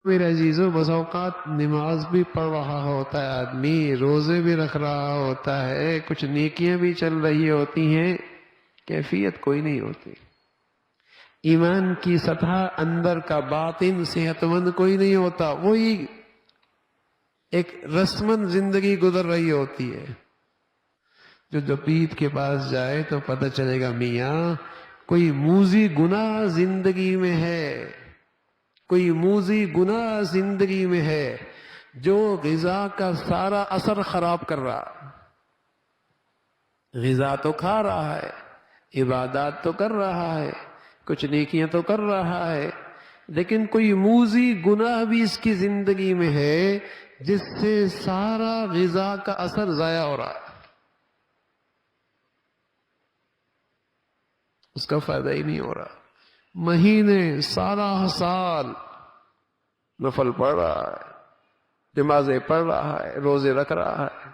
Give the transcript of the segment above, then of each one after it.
میرے عزیزوں، بس اوقات نماز بھی پڑھ رہا ہوتا ہے آدمی، روزے بھی رکھ رہا ہوتا ہے، کچھ نیکیاں بھی چل رہی ہوتی ہیں، کیفیت کوئی نہیں ہوتی۔ ایمان کی سطح، اندر کا باطن صحت مند کوئی نہیں ہوتا، وہی ایک رسمن زندگی گزر رہی ہوتی ہے۔ جو طبیب کے پاس جائے تو پتہ چلے گا میاں کوئی موذی گناہ زندگی میں ہے، کوئی موذی گناہ زندگی میں ہے جو غذا کا سارا اثر خراب کر رہا۔ غذا تو کھا رہا ہے، عبادات تو کر رہا ہے، کچھ نیکیاں تو کر رہا ہے، لیکن کوئی موذی گناہ بھی اس کی زندگی میں ہے جس سے سارا غذا کا اثر ضائع ہو رہا ہے، اس کا فائدہ ہی نہیں ہو رہا۔ مہینے، سالہ سال نفل پڑھ رہا ہے، نمازیں پڑھ رہا ہے، روزے رکھ رہا ہے،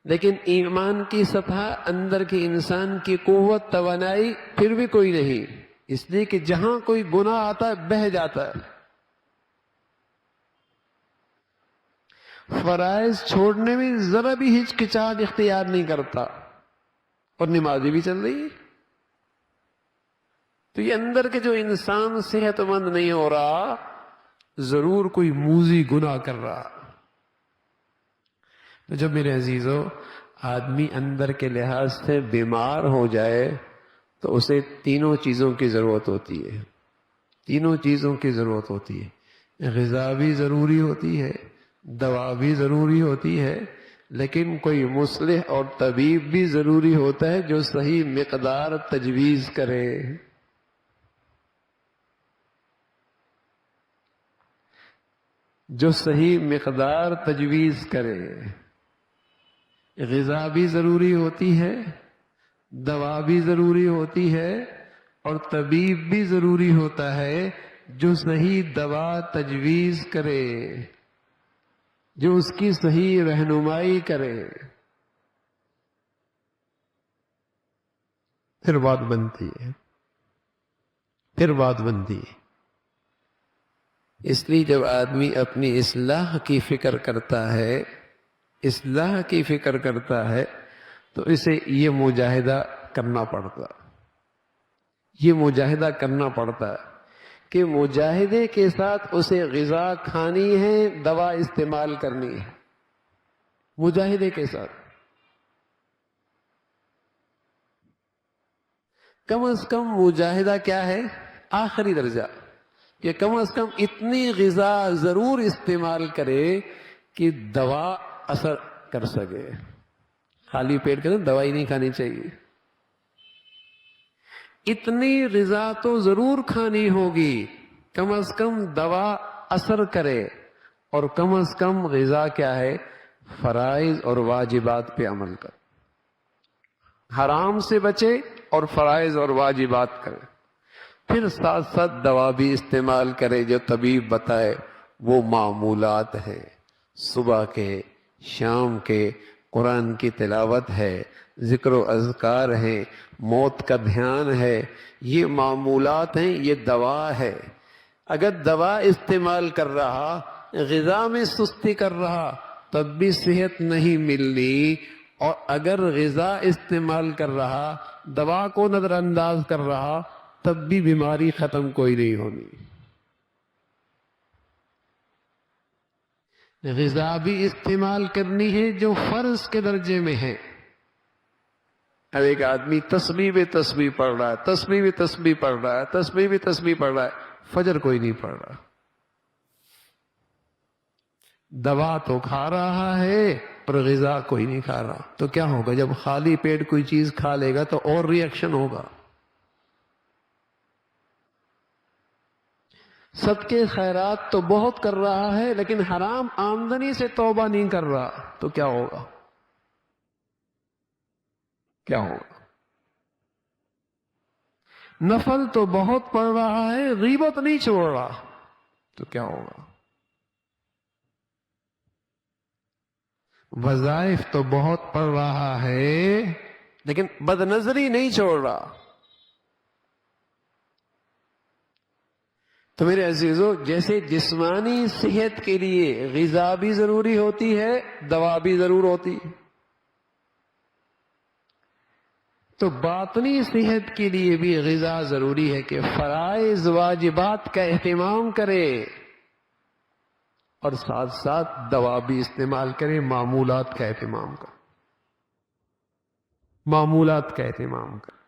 لیکن ایمان کی سطح، اندر کے انسان کی قوت توانائی پھر بھی کوئی نہیں، اس لیے کہ جہاں کوئی گناہ آتا ہے بہہ جاتا ہے۔ فرائض چھوڑنے میں ذرا بھی ہچکچاہٹ اختیار نہیں کرتا، اور نمازیں بھی چل رہی ہے۔ تو یہ اندر کے جو انسان صحت مند نہیں ہو رہا، ضرور کوئی موذی گناہ کر رہا۔ تو جب میرے عزیزو آدمی اندر کے لحاظ سے بیمار ہو جائے تو اسے تینوں چیزوں کی ضرورت ہوتی ہے، تینوں چیزوں کی ضرورت ہوتی ہے۔ غذا بھی ضروری ہوتی ہے، دوا بھی ضروری ہوتی ہے، لیکن کوئی مصلح اور طبیب بھی ضروری ہوتا ہے جو صحیح مقدار تجویز کرے۔ جو صحیح مقدار تجویز کرے۔ غذا بھی ضروری ہوتی ہے، دوا بھی ضروری ہوتی ہے، اور طبیب بھی ضروری ہوتا ہے جو صحیح دوا تجویز کرے، جو اس کی صحیح رہنمائی کرے، پھر بات بنتی ہے، پھر بات بنتی ہے۔ اس لیے جب آدمی اپنی اصلاح کی فکر کرتا ہے، اصلاح کی فکر کرتا ہے، تو اسے یہ مجاہدہ کرنا پڑتا، یہ مجاہدہ کرنا پڑتا کہ مجاہدے کے ساتھ اسے غذا کھانی ہے، دوا استعمال کرنی ہے، مجاہدے کے ساتھ۔ کم از کم مجاہدہ کیا ہے؟ آخری درجہ، کہ کم از کم اتنی غذا ضرور استعمال کرے کہ دوا اثر کر سکے۔ خالی پیٹ کے اندر دوائی نہیں کھانی چاہیے، اتنی غذا تو ضرور کھانی ہوگی، کم از کم دوا اثر کرے، اور کم از کم غذا کیا ہے؟ فرائض اور واجبات پہ عمل کر، حرام سے بچے اور فرائض اور واجبات کرے، پھر ساتھ ساتھ دوا بھی استعمال کرے جو طبیب بتائے۔ وہ معمولات ہیں، صبح کے، شام کے، قرآن کی تلاوت ہے، ذکر و اذکار ہے، موت کا دھیان ہے، یہ معمولات ہیں، یہ دوا ہے۔ اگر دوا استعمال کر رہا، غذا میں سستی کر رہا، تب بھی صحت نہیں ملنی، اور اگر غذا استعمال کر رہا، دوا کو نظر انداز کر رہا، تب بھی بیماری ختم کوئی نہیں ہونی۔ غذا بھی استعمال کرنی ہے جو فرض کے درجے میں ہے۔ اب ایک آدمی تسبیح پہ تسبیح پڑھ رہا ہے، تسبیح پہ تسبیح پڑھ رہا ہے، تسبیح پہ تسبیح پڑھ رہا ہے، فجر کوئی نہیں پڑھ رہا، دوا تو کھا رہا ہے پر غذا کوئی نہیں کھا رہا، تو کیا ہوگا؟ جب خالی پیٹ کوئی چیز کھا لے گا تو اور ریئیکشن ہوگا۔ صدقے خیرات تو بہت کر رہا ہے لیکن حرام آمدنی سے توبہ نہیں کر رہا، تو کیا ہوگا؟ کیا ہوگا؟ نفل تو بہت پڑھ رہا ہے، غیبت نہیں چھوڑ رہا، تو کیا ہوگا؟ وظائف تو بہت پڑھ رہا ہے لیکن بد نظری نہیں چھوڑ رہا، تو میرے عزیزو، جیسے جسمانی صحت کے لیے غذا بھی ضروری ہوتی ہے، دوا بھی ضرور ہوتی ہے، تو باطنی صحت کے لیے بھی غذا ضروری ہے کہ فرائض واجبات کا اہتمام کرے اور ساتھ ساتھ دوا بھی استعمال کرے، معمولات کا اہتمام کرے، معمولات کا اہتمام کرے۔